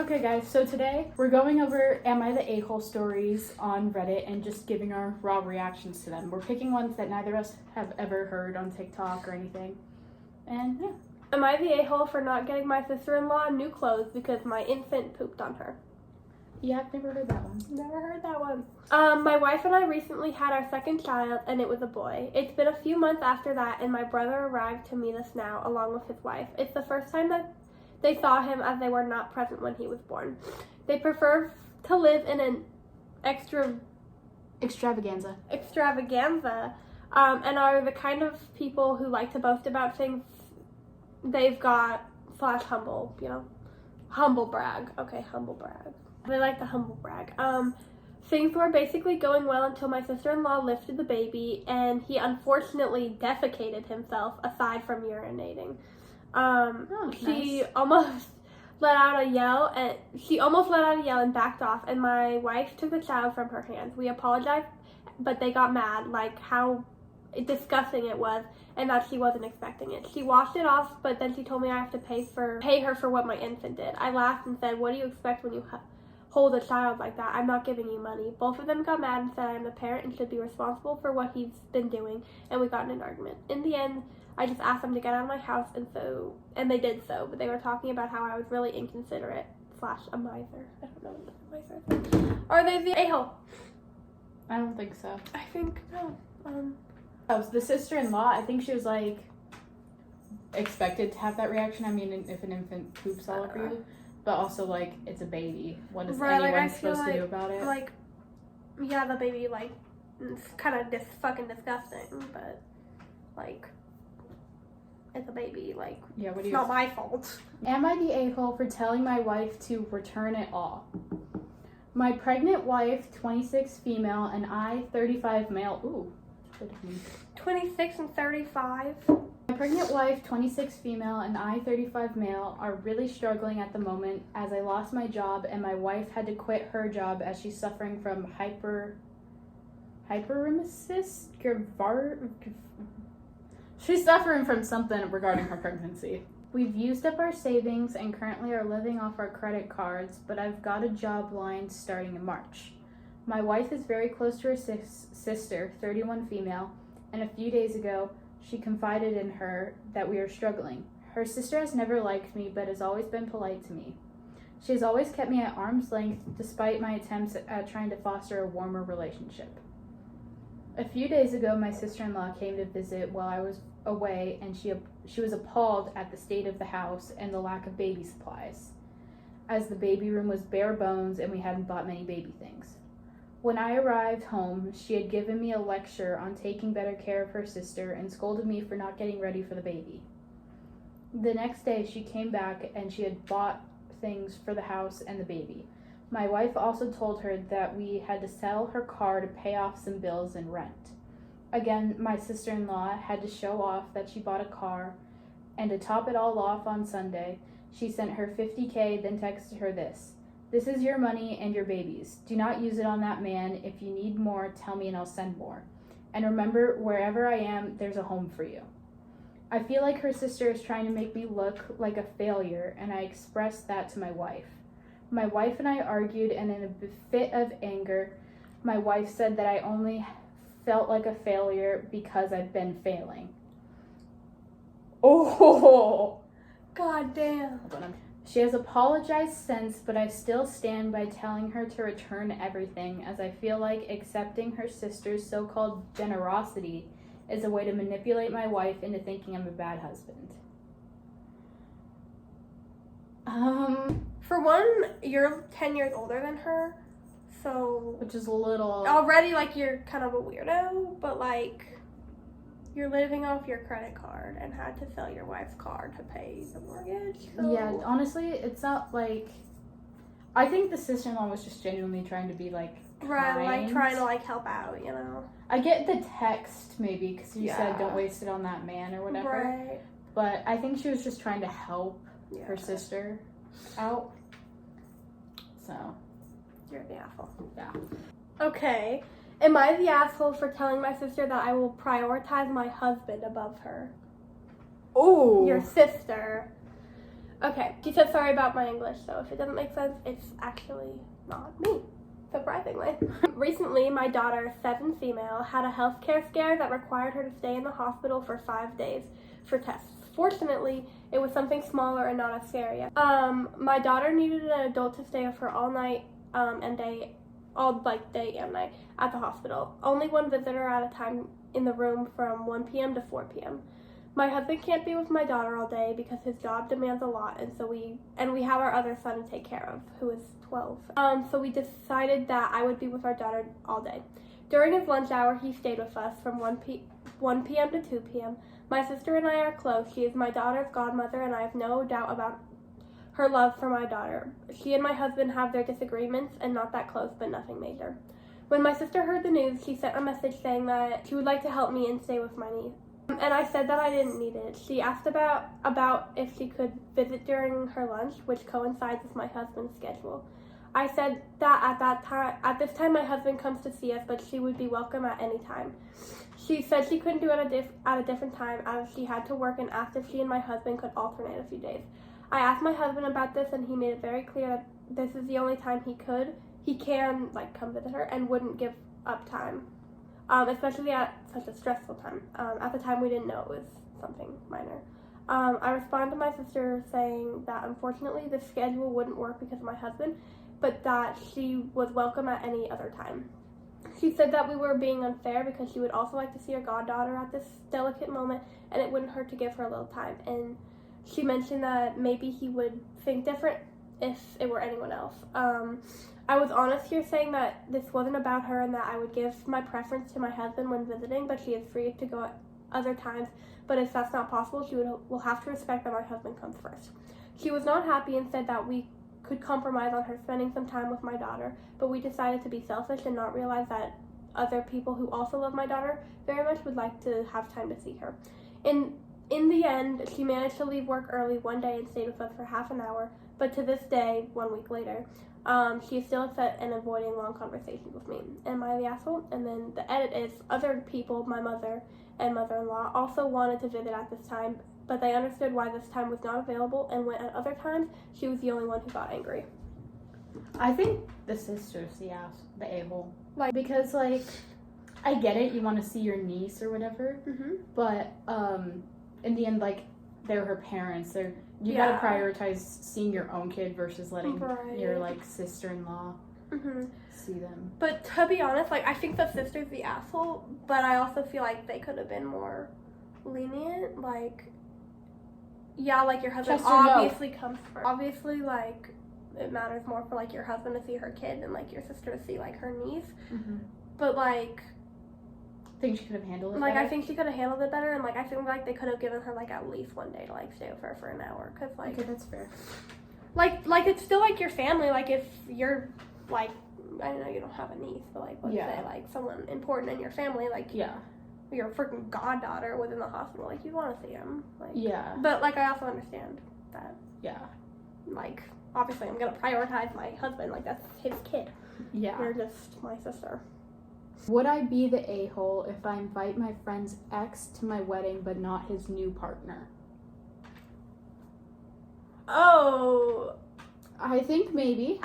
Okay guys, so today we're going over Am I the A-hole stories on Reddit and just giving our raw reactions to them. We're picking ones that neither of us have ever heard on TikTok or anything. And yeah. Am I the a-hole for not getting my sister-in-law new clothes because my infant pooped on her? Yeah, I've never heard that one. Never heard that one. My wife and I recently had our second child, and it was a boy. It's been a few months after that, and my brother arrived to meet us now, along with his wife. It's the first time that they saw him, as they were not present when he was born. They prefer to live in an Extravaganza. And are the kind of people who like to boast about things they've got / humble, humble brag. Okay, humble brag. They like to humble brag. Things were basically going well until my sister-in-law lifted the baby, and he unfortunately defecated himself, aside from urinating. She almost let out a yell, and backed off, and my wife took the child from her hands. We apologized, but they got mad, like how disgusting it was, and that she wasn't expecting it. She washed it off, but then she told me I have to pay her for what my infant did. I laughed and said, "What do you expect when you hold a child like that? I'm not giving you money." Both of them got mad and said I'm the parent and should be responsible for what he's been doing, and we got in an argument. In the end, I just asked them to get out of my house, and they did so, but they were talking about how I was really inconsiderate / a miser. I don't know what a miser is. Are they the a-hole? I don't think so. I think no. Oh, the sister-in-law, I think she was like expected to have that reaction. I mean, if an infant poops all over you, but also like it's a baby. What is anyone supposed to do about it? Like, yeah, the baby it's kind of fucking disgusting, but like it's a baby. Like, yeah, it's not my fault. Am I the a-hole for telling my wife to return it all? My pregnant wife, 26 female, and I, 35 male. Ooh. 26 and 35. My pregnant wife, 26 female, and I, 35 male, are really struggling at the moment as I lost my job and my wife had to quit her job as she's suffering from hyperemesis. She's suffering from something regarding her pregnancy. We've used up our savings and currently are living off our credit cards, but I've got a job lined starting in March. My wife is very close to her sister, 31 female, and a few days ago, she confided in her that we are struggling. Her sister has never liked me, but has always been polite to me. She has always kept me at arm's length, despite my attempts at trying to foster a warmer relationship. A few days ago, my sister-in-law came to visit while I was away, and she was appalled at the state of the house and the lack of baby supplies, as the baby room was bare bones and we hadn't bought many baby things. When I arrived home, she had given me a lecture on taking better care of her sister and scolded me for not getting ready for the baby. The next day, she came back and she had bought things for the house and the baby. My wife also told her that we had to sell her car to pay off some bills and rent. Again, my sister-in-law had to show off that she bought a car, and to top it all off on Sunday, she sent her $50K, then texted her this: "This is your money and your baby's. Do not use it on that man. If you need more, tell me and I'll send more. And remember, wherever I am, there's a home for you." I feel like her sister is trying to make me look like a failure, and I expressed that to my wife. My wife and I argued, and in a fit of anger, my wife said that I only felt like a failure because I've been failing. Oh! God damn. She has apologized since, but I still stand by telling her to return everything, as I feel like accepting her sister's so-called generosity is a way to manipulate my wife into thinking I'm a bad husband. For one, you're 10 years older than her, so... Which is a little... Already, you're kind of a weirdo, but, you're living off your credit card and had to sell your wife's car to pay the mortgage. So. Yeah, honestly, it's not I think the sister-in-law was just genuinely trying to be right, kind. trying to help out, I get the text maybe because you said don't waste it on that man or whatever. Right. But I think she was just trying to help her sister out. So. You're the asshole. Yeah. Okay. Am I the asshole for telling my sister that I will prioritize my husband above her? Oh. Your sister. Okay, she said sorry about my English, so if it doesn't make sense, it's actually not me, surprisingly. Recently, my daughter, 7 female, had a healthcare scare that required her to stay in the hospital for 5 days for tests. Fortunately, it was something smaller and not as scary. My daughter needed an adult to stay with her all night and day and night at the hospital. Only one visitor at a time in the room from 1 p.m. to 4 p.m. My husband can't be with my daughter all day because his job demands a lot, and we have our other son to take care of, who is 12. So we decided that I would be with our daughter all day. During his lunch hour, he stayed with us from 1 p.m. to 2 p.m. My sister and I are close. She is my daughter's godmother, and I have no doubt about her love for my daughter. She and my husband have their disagreements, and not that close, but nothing major. When my sister heard the news, she sent a message saying that she would like to help me and stay with my niece. And I said that I didn't need it. She asked about if she could visit during her lunch, which coincides with my husband's schedule. I said that at this time my husband comes to see us, but she would be welcome at any time. She said she couldn't do it at a different time as she had to work, and asked if she and my husband could alternate a few days. I asked my husband about this, and he made it very clear that this is the only time he can come visit her and wouldn't give up time. Especially at such a stressful time. At the time, we didn't know it was something minor. I responded to my sister saying that unfortunately the schedule wouldn't work because of my husband, but that she was welcome at any other time. She said that we were being unfair because she would also like to see her goddaughter at this delicate moment, and it wouldn't hurt to give her a little time. And she mentioned that maybe he would think different if it were anyone else. I was honest here saying that this wasn't about her and that I would give my preference to my husband when visiting, but she is free to go at other times. But if that's not possible, she will have to respect that my husband comes first. She was not happy and said that we could compromise on her spending some time with my daughter, but we decided to be selfish and not realize that other people who also love my daughter very much would like to have time to see her. In the end, she managed to leave work early one day and stayed with us for half an hour, but to this day, 1 week later, she is still upset and avoiding long conversations with me. Am I the asshole? And then the edit is, other people, my mother and mother-in-law, also wanted to visit at this time, but they understood why this time was not available, and when at other times, she was the only one who got angry. I think the sister's the a-hole. Because, I get it, you want to see your niece or whatever, but, in the end, they're her parents. You gotta prioritize seeing your own kid versus letting your, sister-in-law see them. But to be honest, I think the sister's the asshole, but I also feel like they could have been more lenient. Your husband obviously comes first. Obviously, it matters more for, your husband to see her kid than, your sister to see, her niece. But, I think she could have handled it better. I think she could have handled it better, and, I think, they could have given her, at least one day to, stay with her for an hour, because, Okay, that's fair. It's still, your family, if you're, I know you don't have a niece, but, let's say, someone important in your family, your freaking goddaughter was in the hospital, you want to see him, But, I also understand that, obviously I'm going to prioritize my husband, that's his kid. Yeah. You're just my sister. Would I be the a-hole if I invite my friend's ex to my wedding but not his new partner? Oh. I think maybe.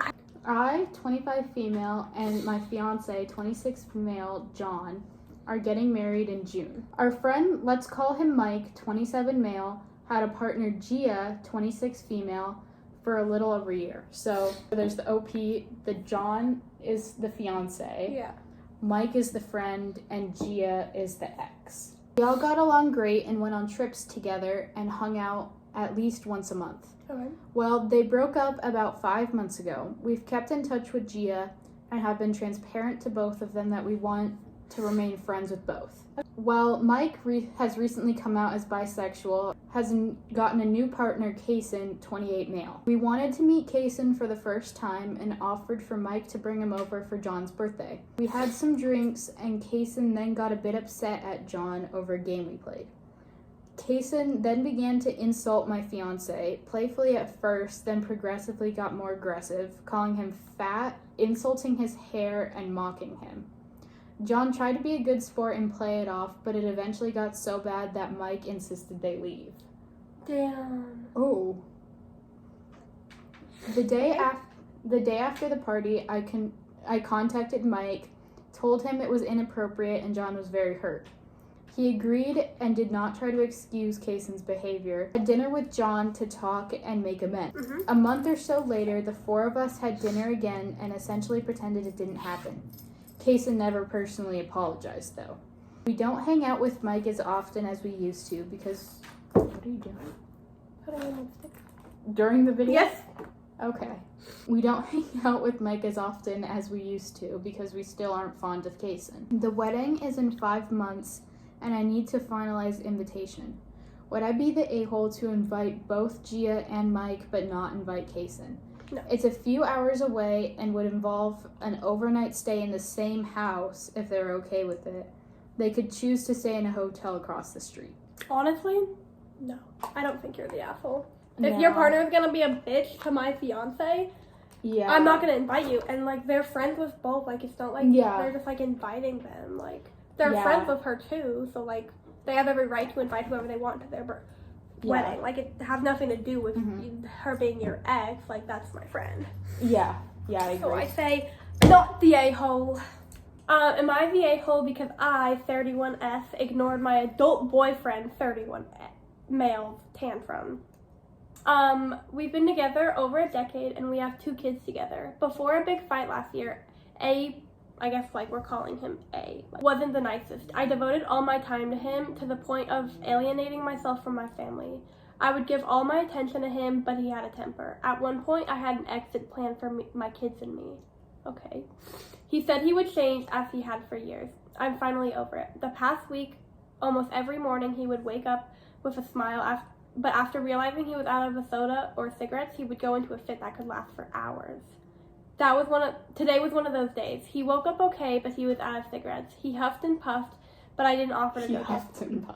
I, 25 female, and my fiance, 26 male, John, are getting married in June. Our friend, let's call him Mike, 27 male, had a partner, Gia, 26 female, for a little over a year. So there's the OP, the John is the fiance. Yeah. Mike is the friend, and Gia is the ex. We all got along great and went on trips together and hung out at least once a month. Okay. Well, they broke up about 5 months ago. We've kept in touch with Gia and have been transparent to both of them that we want to remain friends with both. Well, Mike has recently come out as bisexual, has gotten a new partner, Kaysen, 28 male. We wanted to meet Kaysen for the first time and offered for Mike to bring him over for John's birthday. We had some drinks, and Kaysen then got a bit upset at John over a game we played. Kaysen then began to insult my fiance, playfully at first, then progressively got more aggressive, calling him fat, insulting his hair, and mocking him. John tried to be a good sport and play it off, but it eventually got so bad that Mike insisted they leave. Damn. Oh. The day after the party, I contacted Mike, told him it was inappropriate, and John was very hurt. He agreed and did not try to excuse Kaysen's behavior. I had dinner with John to talk and make amends. Mm-hmm. A month or so later, the four of us had dinner again and essentially pretended it didn't happen. Kaysen never personally apologized, though. We don't hang out with Mike as often as we used to because... What are you doing? Putting in lipstick. During the video? Yes. Okay. We don't hang out with Mike as often as we used to because we still aren't fond of Kaysen. The wedding is in 5 months, and I need to finalize invitation. Would I be the a-hole to invite both Gia and Mike but not invite Kaysen? No. It's a few hours away and would involve an overnight stay in the same house if they're okay with it. They could choose to stay in a hotel across the street. Honestly, no. I don't think you're the asshole. If No. your partner is gonna be a bitch to my fiance, Yeah. I'm not gonna invite you. And like they're friends with both. Like it's not like Yeah. they're just like inviting them. Like they're Yeah. friends with her too. So like they have every right to invite whoever they want to their wedding. Like it has nothing to do with her being your ex. Like that's my friend. Yeah, I agree. So I say not the a-hole. Am I the a-hole because I, 31S, ignored my adult boyfriend, 31 male tantrum? We've been together over a decade and we have 2 kids together. Before a big fight last year, I guess like we're calling him A, wasn't the nicest. I devoted all my time to him to the point of alienating myself from my family. I would give all my attention to him, but he had a temper. At one point, I had an exit plan for my kids and me. Okay. He said he would change as he had for years. I'm finally over it. The past week, almost every morning, he would wake up with a smile, but after realizing he was out of a soda or cigarettes, he would go into a fit that could last for hours. Today was one of those days. He woke up okay, but he was out of cigarettes. He huffed and puffed, but I didn't offer to go get them.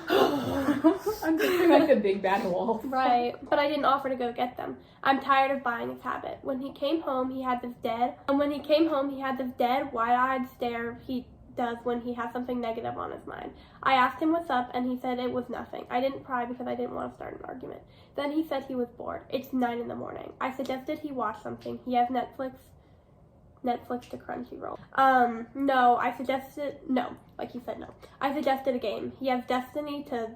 I'm picturing like a big bad wolf. Right, but I didn't offer to go get them. I'm tired of buying his habit. When he came home, he had this dead, wide-eyed stare he does when he has something negative on his mind. I asked him what's up, and he said it was nothing. I didn't pry because I didn't want to start an argument. Then he said he was bored. It's 9 a.m. I suggested he watch something. He has Netflix to Crunchyroll. No. Like he said no. I suggested a game. He has Destiny to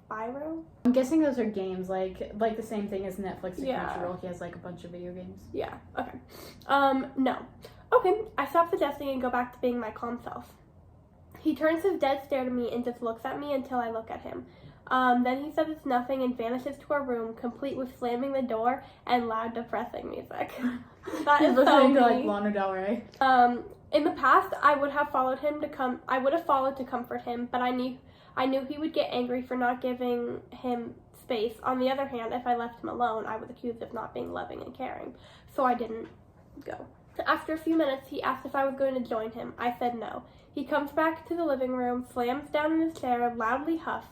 Spyro. I'm guessing those are games, like the same thing as Netflix and Yeah. Crunchyroll. He has like a bunch of video games. Yeah, okay. No. Okay, I stop suggesting and go back to being my calm self. He turns his dead stare to me and just looks at me until I look at him. Then he says it's nothing and vanishes to our room, complete with slamming the door and loud, depressing music. That is so listening to me. like Lana Del Rey. In the past, I would have followed to comfort him, but I knew he would get angry for not giving him space. On the other hand, if I left him alone, I was accused of not being loving and caring, so I didn't go. After a few minutes, he asked if I was going to join him. I said no. He comes back to the living room, slams down in his chair, loudly huffs.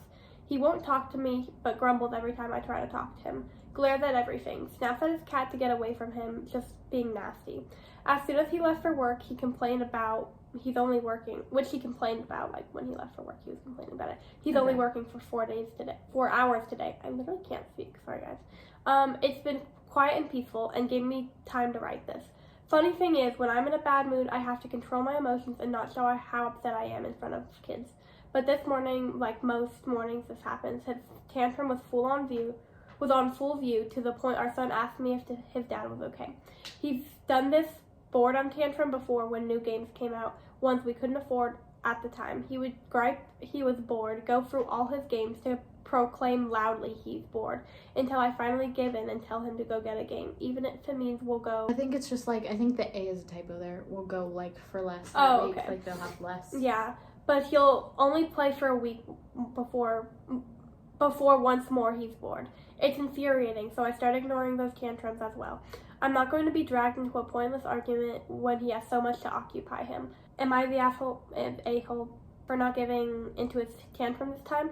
He won't talk to me, but grumbles every time I try to talk to him. Glares at everything. Snaps at his cat to get away from him, just being nasty. As soon as he left for work, he complained about he's only working, which he complained about, like when he left for work, he was complaining about it. He's only working for 4 hours today. I literally can't speak. Sorry, guys. It's been quiet and peaceful and gave me time to write this. Funny thing is, when I'm in a bad mood, I have to control my emotions and not show how upset I am in front of kids. But this morning, like most mornings this happens, his tantrum was on full view to the point our son asked me if his dad was okay. He's done this boredom tantrum before when new games came out, ones we couldn't afford at the time. He would gripe he was bored, go through all his games to proclaim loudly he's bored, until I finally give in and tell him to go get a game, even if it means we'll go. I think it's just like, I think the A is a typo there. We'll go like for less. Oh, week. okay. Like they'll have less. Yeah, but he'll only play for a week before once more he's bored. It's infuriating, so I start ignoring those tantrums as well. I'm not going to be dragged into a pointless argument when he has so much to occupy him. Am I the asshole and a-hole for not giving into his tantrum this time?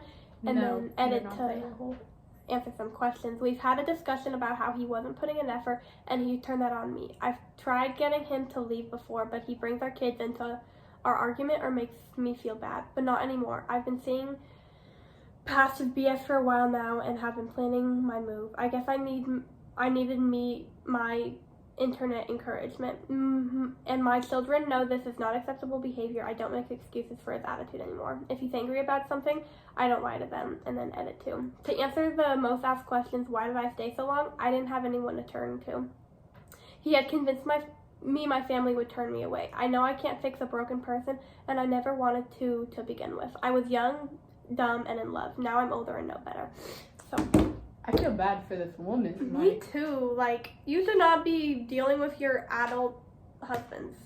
And then edit to answer some questions. We've had a discussion about how he wasn't putting in effort, and he turned that on me. I've tried getting him to leave before, but he brings our kids into our argument or makes me feel bad, but not anymore. I've been seeing past his BS for a while now and have been planning my move. I guess I need I needed my internet encouragement. And my children know this is not acceptable behavior. I don't make excuses for his attitude anymore. If he's angry about something, I don't lie to them. And then edit too. To answer the most asked questions, why did I stay so long? I didn't have anyone to turn to. He had convinced my family would turn me away. I know I can't fix a broken person, and I never wanted to begin with. I was young, dumb, and in love. Now I'm older and know better. So I feel bad for this woman. me too. Like, you should not be dealing with your adult husband's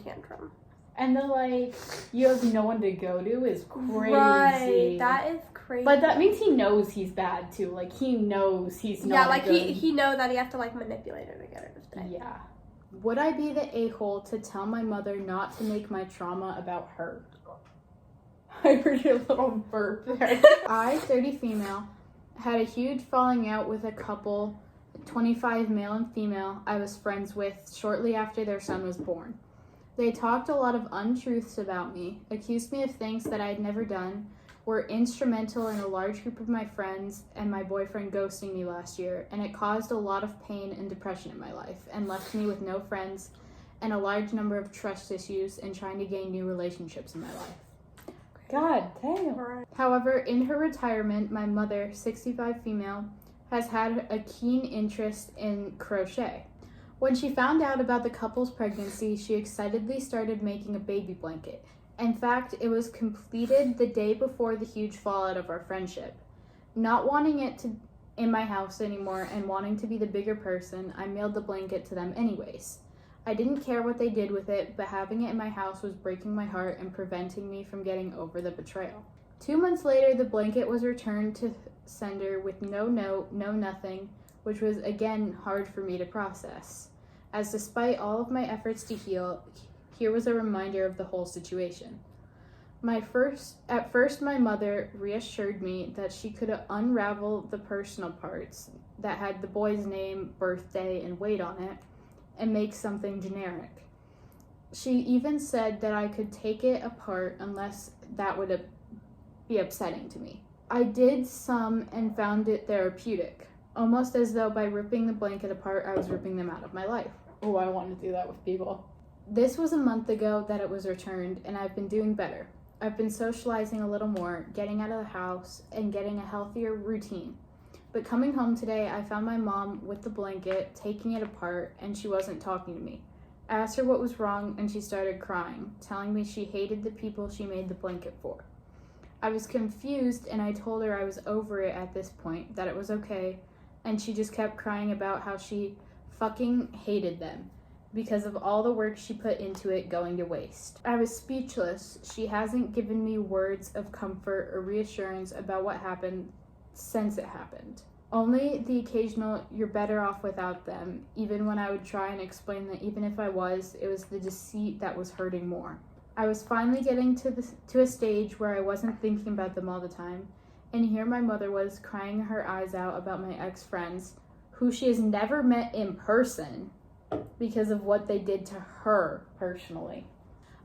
tantrum. And the you have no one to go to is crazy. Right, that is crazy. But that means he knows he's bad too. Like, he knows he's not good. he knows that he has to manipulate her to get her to stay. Yeah. Would I be the a-hole to tell my mother not to make my trauma about her? I heard a little burp there. I, 30 female, had a huge falling out with a couple, 25 male and female, I was friends with shortly after their son was born. They talked a lot of untruths about me, accused me of things that I had never done, were instrumental in a large group of my friends and my boyfriend ghosting me last year, and it caused a lot of pain and depression in my life and left me with no friends and a large number of trust issues and trying to gain new relationships in my life. God damn. However, in her retirement, my mother, 65 female, has had a keen interest in crochet. When she found out about the couple's pregnancy, she excitedly started making a baby blanket. In fact, it was completed the day before the huge fallout of our friendship. Not wanting it in my house anymore and wanting to be the bigger person, I mailed the blanket to them anyways. I didn't care what they did with it, but having it in my house was breaking my heart and preventing me from getting over the betrayal. 2 months later, the blanket was returned to sender with no note, no nothing, which was again hard for me to process. As despite all of my efforts to heal, here was a reminder of the whole situation. At first, my mother reassured me that she could unravel the personal parts that had the boy's name, birthday, and weight on it, and make something generic. She even said that I could take it apart unless that would be upsetting to me. I did some and found it therapeutic, almost as though by ripping the blanket apart, I was ripping them out of my life. Oh, I want to do that with people. This was a month ago that it was returned, and I've been doing better. I've been socializing a little more, getting out of the house, and getting a healthier routine. But coming home today, I found my mom with the blanket, taking it apart, and she wasn't talking to me. I asked her what was wrong, and she started crying, telling me she hated the people she made the blanket for. I was confused, and I told her I was over it at this point, that it was okay, and she just kept crying about how she fucking hated them because of all the work she put into it going to waste. I was speechless. She hasn't given me words of comfort or reassurance about what happened since it happened. Only the occasional, you're better off without them, even when I would try and explain that even if I was, it was the deceit that was hurting more. I was finally getting to a stage where I wasn't thinking about them all the time, and here my mother was crying her eyes out about my ex-friends, who she has never met in person, because of what they did to her personally.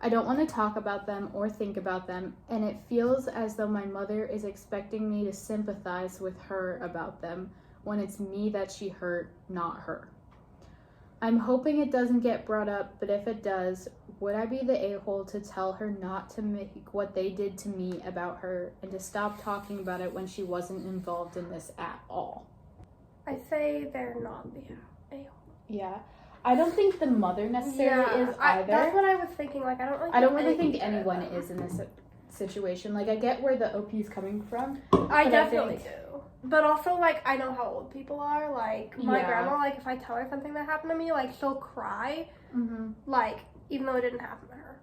I don't want to talk about them or think about them, and it feels as though my mother is expecting me to sympathize with her about them when it's me that she hurt, not her. I'm hoping it doesn't get brought up, but if it does, would I be the a-hole to tell her not to make what they did to me about her and to stop talking about it when she wasn't involved in this at all? I say they're not the a-hole. Yeah. I don't think the mother necessarily is either. That's what I was thinking. I don't really think anyone is in this situation. I get where the OP is coming from. I definitely do. But also, I know how old people are. My grandma, if I tell her something that happened to me, she'll cry. Mm-hmm. Even though it didn't happen to her.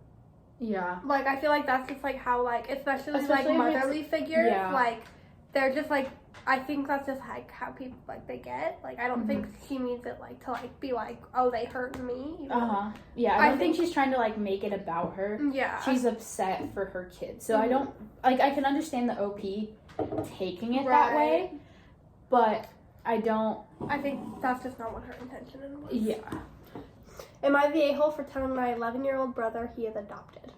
Yeah. I feel that's just, how, especially motherly figures, they're just, I think that's just how people they get. I don't think she means it to be oh, they hurt me. You know? Yeah, I don't think she's trying to make it about her. Yeah. She's upset for her kids. So I don't I can understand the OP taking it that way, but I think that's just not what her intention was. Yeah. Am I the a-hole for telling my 11-year-old brother he is adopted?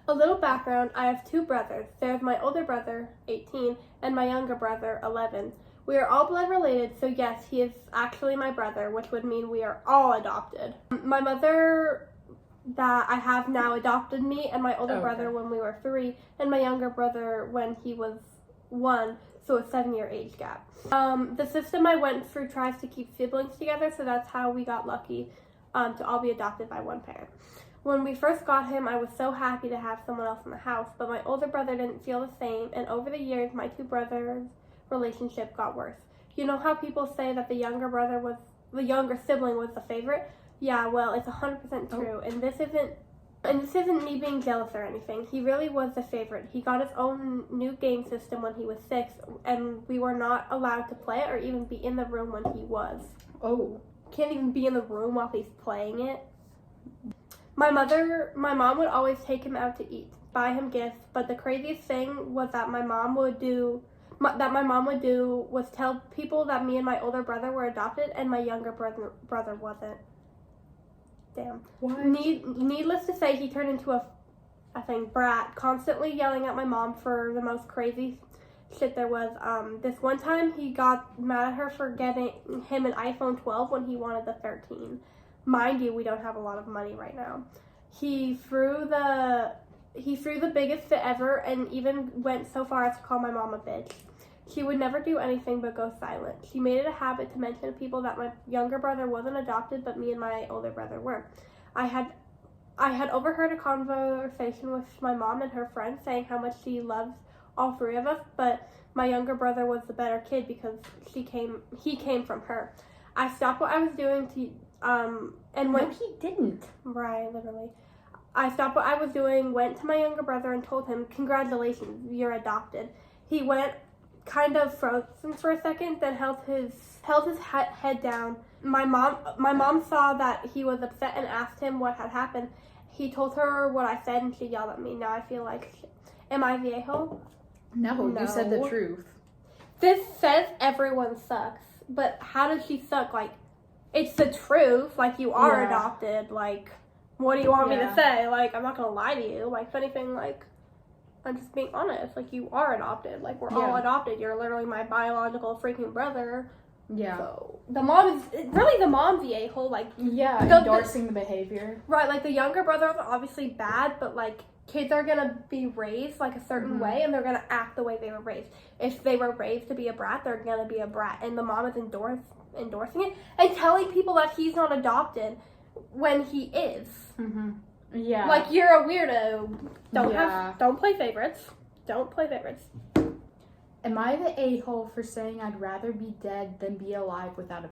A little background, I have two brothers. There's my older brother, 18, and my younger brother, 11. We are all blood related, so yes, he is actually my brother, which would mean we are all adopted. My mother that I have now adopted me and my older brother when we were 3, and my younger brother when he was 1, so a 7-year age gap. The system I went through tries to keep siblings together, so that's how we got lucky to all be adopted by one parent. When we first got him, I was so happy to have someone else in the house, but my older brother didn't feel the same, and over the years, my 2 brothers' relationship got worse. You know how people say that the younger sibling was the favorite? Yeah, well, it's 100% true, and this isn't me being jealous or anything. He really was the favorite. He got his own new game system when he was 6, and we were not allowed to play it or even be in the room when he was. Oh. Can't even be in the room while he's playing it. My mom would always take him out to eat, buy him gifts, but the craziest thing was that my mom would do was tell people that me and my older brother were adopted and my younger brother wasn't. Damn. What? Needless to say, he turned into a brat, constantly yelling at my mom for the most crazy shit there was. This one time he got mad at her for getting him an iPhone 12 when he wanted the 13. Mind you, we don't have a lot of money right now. He threw the biggest fit ever and even went so far as to call my mom a bitch. She would never do anything but go silent. She made it a habit to mention to people that my younger brother wasn't adopted, but me and my older brother were. I had overheard a conversation with my mom and her friend saying how much she loves all 3 of us, but my younger brother was the better kid because he came from her. I stopped what I was doing and when he didn't. Right, literally. I stopped what I was doing, went to my younger brother and told him, "Congratulations, you're adopted." He went kind of frozen for a second, then held his head down. My mom saw that he was upset and asked him what had happened. He told her what I said and she yelled at me. Now I feel like shit. Am I the a-hole? No, you said the truth. This says everyone sucks, but how does she suck? Like, it's the truth. Like, you are adopted. Like, what do you want me to say? Like, I'm not gonna lie to you. Like, if anything, like, I'm just being honest. Like, you are adopted. Like, we're all adopted. You're literally my biological freaking brother. Yeah. So, the mom's the a-hole. Like, endorsing the behavior. Right, like, the younger brother is obviously bad, but, like, kids are gonna be raised, like, a certain way, and they're gonna act the way they were raised. If they were raised to be a brat, they're gonna be a brat. And the mom is endorsing it and telling people that he's not adopted when he is. Yeah. Like, you're a weirdo. Don't play favorites. Don't play favorites. Am I the a-hole for saying I'd rather be dead than be alive without a...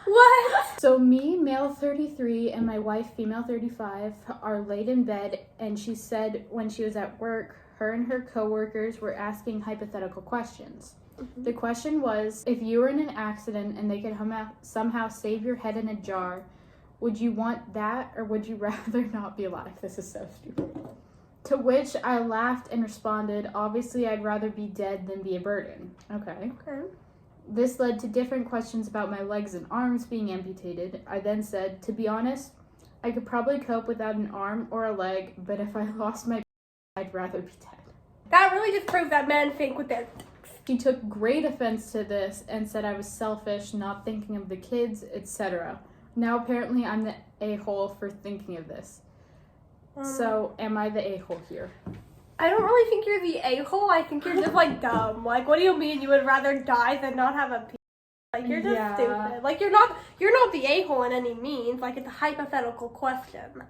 What? So me, male 33, and my wife, female 35, are laid in bed, and she said when she was at work, her and her coworkers were asking hypothetical questions. The question was, if you were in an accident and they could somehow save your head in a jar, would you want that or would you rather not be alive? This is so stupid. To which I laughed and responded, obviously I'd rather be dead than be a burden. Okay. This led to different questions about my legs and arms being amputated. I then said, to be honest, I could probably cope without an arm or a leg, but if I lost my I'd rather be dead. That really just proves that men think with their... He took great offense to this and said I was selfish, not thinking of the kids, etc. Now apparently I'm the a-hole for thinking of this. So am I the a-hole here? I don't really think you're the a-hole. I think you're just, like, dumb. Like, what do you mean you would rather die than not have a pee? Like, you're just stupid. Like, you're not the a-hole in any means. Like, it's a hypothetical question.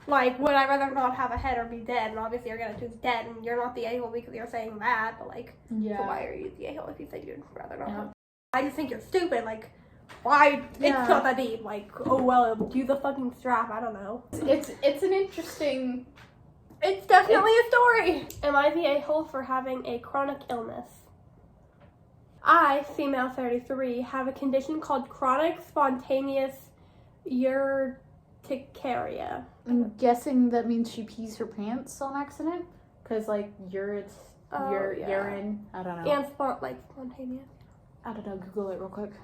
Like, would I rather not have a head or be dead? And obviously you're going to choose dead, and you're not the a-hole because you're saying that. But, like, so why are you the a-hole if you said you'd rather not have? I just think you're stupid. Like, why? It's not that deep. Like, oh, well, do the fucking strap. I don't know. It's an interesting... It's definitely a story. Am I the a-hole for having a chronic illness? I, female 33, have a condition called chronic spontaneous urticaria. I'm guessing that means she pees her pants on accident? Because, like, urine, I don't know. And spontaneous. I don't know, Google it real quick.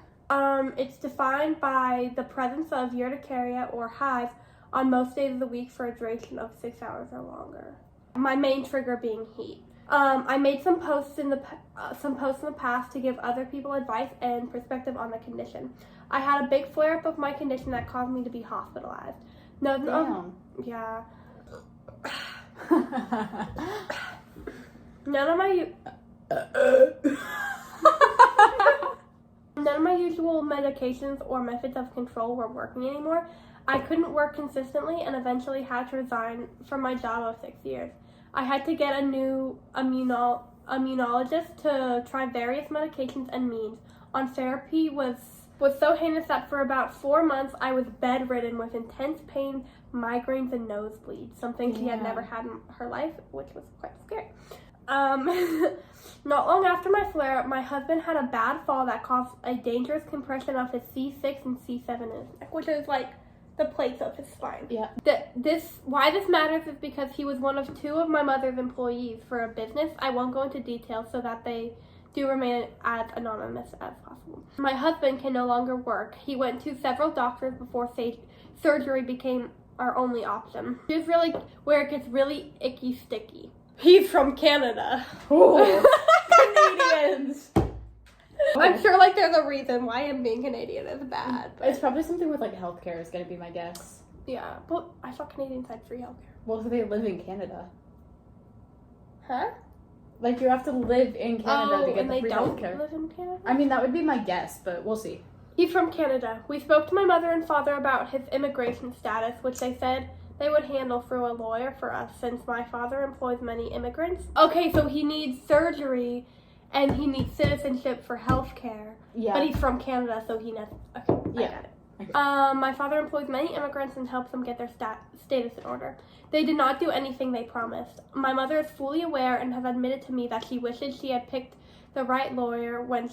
It's defined by the presence of urticaria or hives on most days of the week for a duration of 6 hours or longer. My main trigger being heat. I made some posts in the past to give other people advice and perspective on the condition. I had a big flare-up of my condition that caused me to be hospitalized. Damn. Yeah. None of my usual medications or methods of control were working anymore. I couldn't work consistently and eventually had to resign from my job of 6 years. I had to get a new immunologist to try various medications and means. On therapy was so heinous that for about 4 months I was bedridden with intense pain, migraines, and nosebleeds, something she had never had in her life, which was quite scary. Not long after my flare-up, my husband had a bad fall that caused a dangerous compression of his C6 and C7 in his neck, which is like the plates of his spine. Yeah. Why this matters is because he was one of 2 of my mother's employees for a business. I won't go into details so that they do remain as anonymous as possible. My husband can no longer work. He went to several doctors before surgery became our only option. Here's really where it gets really icky sticky. He's from Canada. Ooh, Canadians. I'm sure like there's a reason why him being Canadian is bad. It's probably something with like healthcare is gonna be my guess. Yeah, but I thought Canadians had free healthcare. Well, so they live in Canada. Huh? Like you have to live in Canada to get the free healthcare. Live in Canada? I mean, that would be my guess, but we'll see. He's from Canada. We spoke to my mother and father about his immigration status, which they said they would handle through a lawyer for us since my father employs many immigrants. Okay, so he needs surgery and he needs citizenship for healthcare. Yeah. But he's from Canada, so he knows. Okay, Yeah. I got it. Okay. My father employs many immigrants and helps them get their status in order. They did not do anything they promised. My mother is fully aware and has admitted to me that she wishes she had picked the right lawyer. What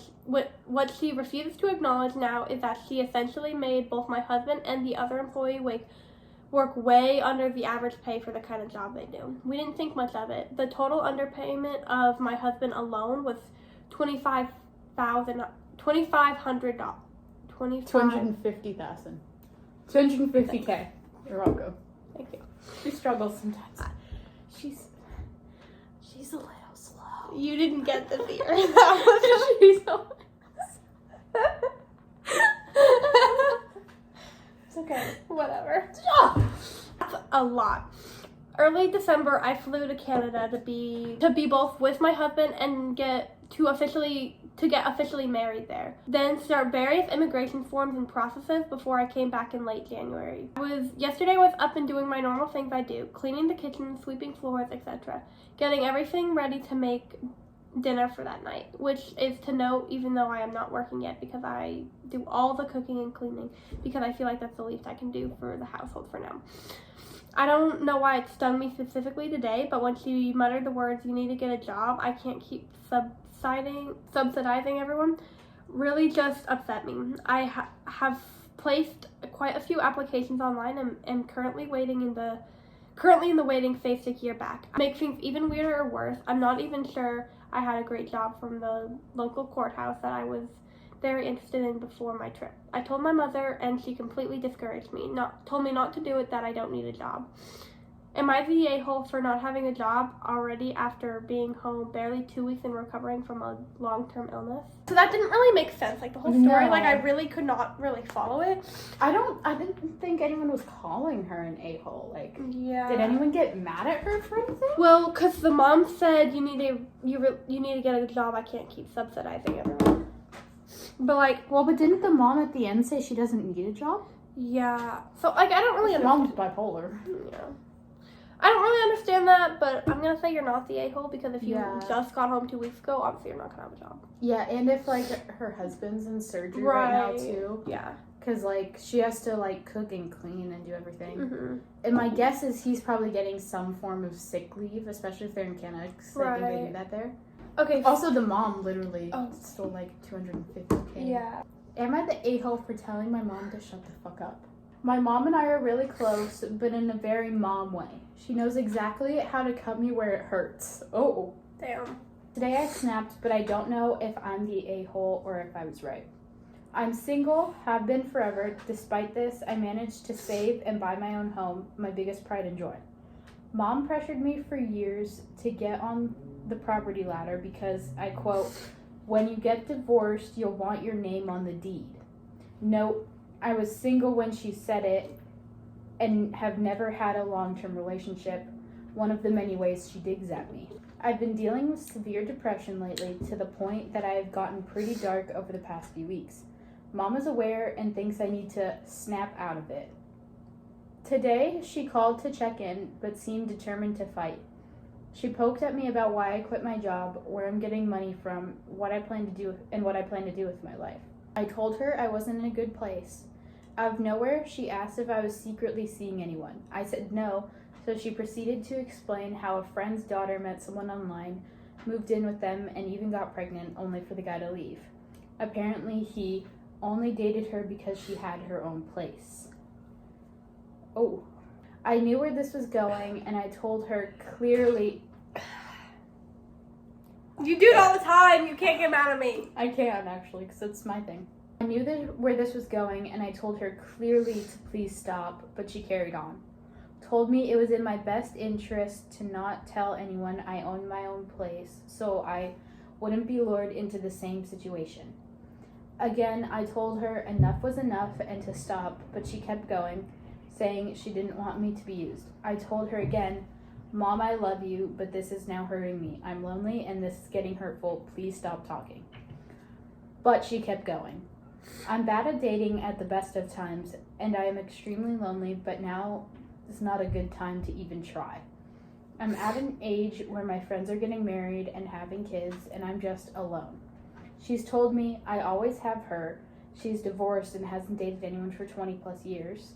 she refuses to acknowledge now is that she essentially made both my husband and the other employee work way under the average pay for the kind of job they do. We didn't think much of it. The total underpayment of my husband alone was $250,000. $250,000. $250K. You're welcome. Thank you. She struggles sometimes. She's She's a little slow. You didn't get the fear. That was She's It's okay. whatever. That's a lot. Early December, I flew to Canada to be both with my husband and get officially married there. Then start various immigration forms and processes before I came back in late January. Yesterday I was up and doing my normal things I do, cleaning the kitchen, sweeping floors, etc. Getting everything ready to make dinner for that night, which is to note even though I am not working yet because I do all the cooking and cleaning because I feel like that's the least I can do for the household for now. I don't know why it stung me specifically today, but when she muttered the words, "You need to get a job, I can't keep subsidizing everyone," really just upset me. I have placed quite a few applications online and am currently in the waiting phase to hear back. Make things even weirder or worse, I'm not even sure I had a great job from the local courthouse that I was very interested in before my trip. I told my mother and she completely discouraged me, told me not to do it, that I don't need a job. Am I the a-hole for not having a job already after being home barely 2 weeks and recovering from a long-term illness? So that didn't really make sense, like the whole story, No. like I really could not really follow it. I didn't think anyone was calling her an a-hole. Like, Yeah. did anyone get mad at her for anything? Well, because the mom said you need to get a job, I can't keep subsidizing everyone. But like, Well, but didn't the mom at the end say she doesn't need a job? yeah. So like, I don't really understand. Mom's bipolar. Yeah. I don't really understand that, but I'm gonna say you're not the a-hole because if you just got home 2 weeks ago, obviously you're not gonna have a job. Yeah, and if like her husband's in surgery right now Right. too, Yeah. because like she has to like cook and clean and do everything. Mm-hmm. And my guess is he's probably getting some form of sick leave, especially if they're in Canada, because I think they Right. do that there. Okay. Also, the mom literally Oh. stole like $250K. Yeah. Am I the a-hole for telling my mom to shut the fuck up? My mom and I are really close, but in a very mom way. She knows exactly how to cut me where it hurts. Oh. Damn. Today I snapped, but I don't know if I'm the a-hole or if I was right. I'm single, have been forever. Despite this, I managed to save and buy my own home, my biggest pride and joy. Mom pressured me for years to get on the property ladder because, I quote, when you get divorced, you'll want your name on the deed. Note, I was single when she said it and have never had a long-term relationship, one of the many ways she digs at me. I've been dealing with severe depression lately to the point that I have gotten pretty dark over the past few weeks. Mom is aware and thinks I need to snap out of it. Today, she called to check in, but seemed determined to fight. She poked at me about why I quit my job, where I'm getting money from, what I plan to do, and what I plan to do with my life. I told her I wasn't in a good place. Out of nowhere, she asked if I was secretly seeing anyone. I said no, so she proceeded to explain how a friend's daughter met someone online, moved in with them, and even got pregnant, only for the guy to leave. Apparently, he only dated her because she had her own place. Oh. I knew where this was going, and I told her clearly... You do it all the time. You can't get mad at me. I can, actually, because it's my thing. I knew where this was going, and I told her clearly to please stop, but she carried on. Told me it was in my best interest to not tell anyone I owned my own place, so I wouldn't be lured into the same situation. Again, I told her enough was enough and to stop, but she kept going, saying she didn't want me to be used. I told her again, Mom, I love you, but this is now hurting me. I'm lonely and this is getting hurtful. Please stop talking. But she kept going. I'm bad at dating at the best of times, and I am extremely lonely, but now is not a good time to even try. I'm at an age where my friends are getting married and having kids, and I'm just alone. She's told me I always have her. She's divorced and hasn't dated anyone for 20 plus years.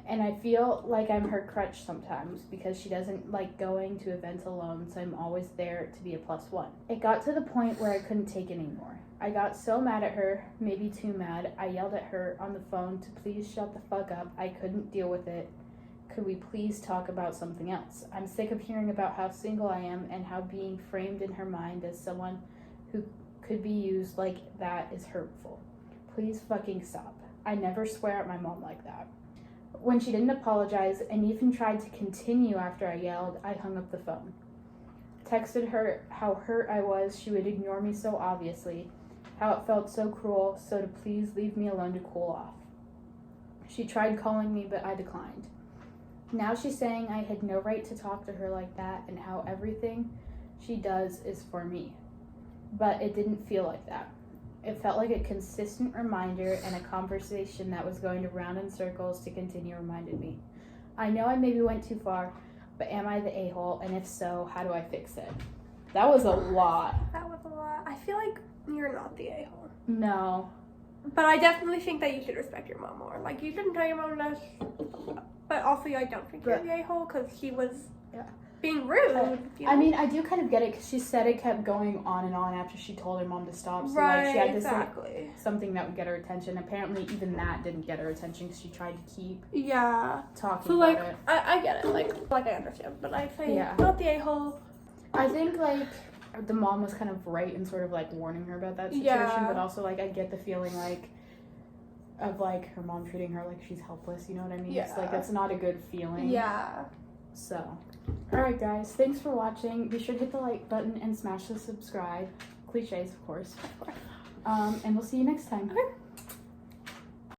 And I feel like I'm her crutch sometimes because she doesn't like going to events alone, so I'm always there to be a +1. It got to the point where I couldn't take it anymore. I got so mad at her, maybe too mad. I yelled at her on the phone to please shut the fuck up. I couldn't deal with it. Could we please talk about something else? I'm sick of hearing about how single I am and how being framed in her mind as someone who could be used like that is hurtful. Please fucking stop. I never swear at my mom like that. When she didn't apologize and even tried to continue after I yelled, I hung up the phone. Texted her how hurt I was she would ignore me so obviously, how it felt so cruel, so to please leave me alone to cool off. She tried calling me, but I declined. Now she's saying I had no right to talk to her like that and how everything she does is for me. But it didn't feel like that. It felt like a consistent reminder, and a conversation that was going round in circles to continue reminded me. I know I maybe went too far, but am I the a-hole? And if so, how do I fix it? That was a lot. I feel like you're not the a-hole. No. But I definitely think that you should respect your mom more. Like, you shouldn't tell your mom no. But also, I don't think you're the a-hole because she was being rude. I mean, I do kind of get it because she said it kept going on and on after she told her mom to stop. So, like, she had to say something that would get her attention. Apparently, even that didn't get her attention because she tried to keep talking about it. I get it. Like I understand. But I say, not the a-hole. I think, like, the mom was kind of right in sort of, like, warning her about that situation. But also, like, I get the feeling, like, of, like, her mom treating her like she's helpless. You know what I mean? It's, like, that's not a good feeling. Yeah. So, alright guys, thanks for watching. Be sure to hit the like button and smash the subscribe. Cliches, of course. And we'll see you next time. Okay.